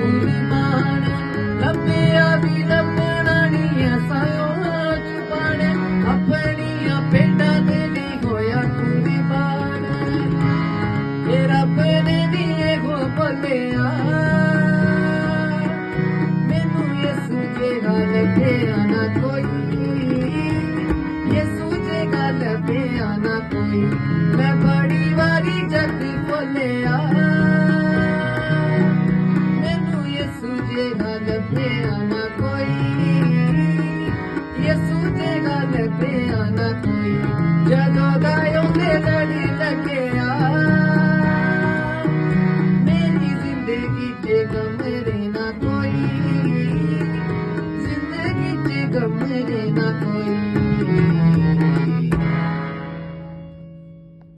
कोई मान लभया भी लभना नहीं ऐसा छुपाने अपनिया पेड़ा दे नहीं होया कुर्बान ये रब ने भी हो बोलिया मैनू यसू जेगा लभया ना कोई यसू जेगा लभया ना कोई मैं बड़ी वारी जगी बोलिया मैनू यसू जेगा लभया ना कोई यसू जेगा लभया ना कोई जदों दा ओंदे लड़ी लग्या मेरी जिंदगी च गम रहना कोई जिंदगी च गम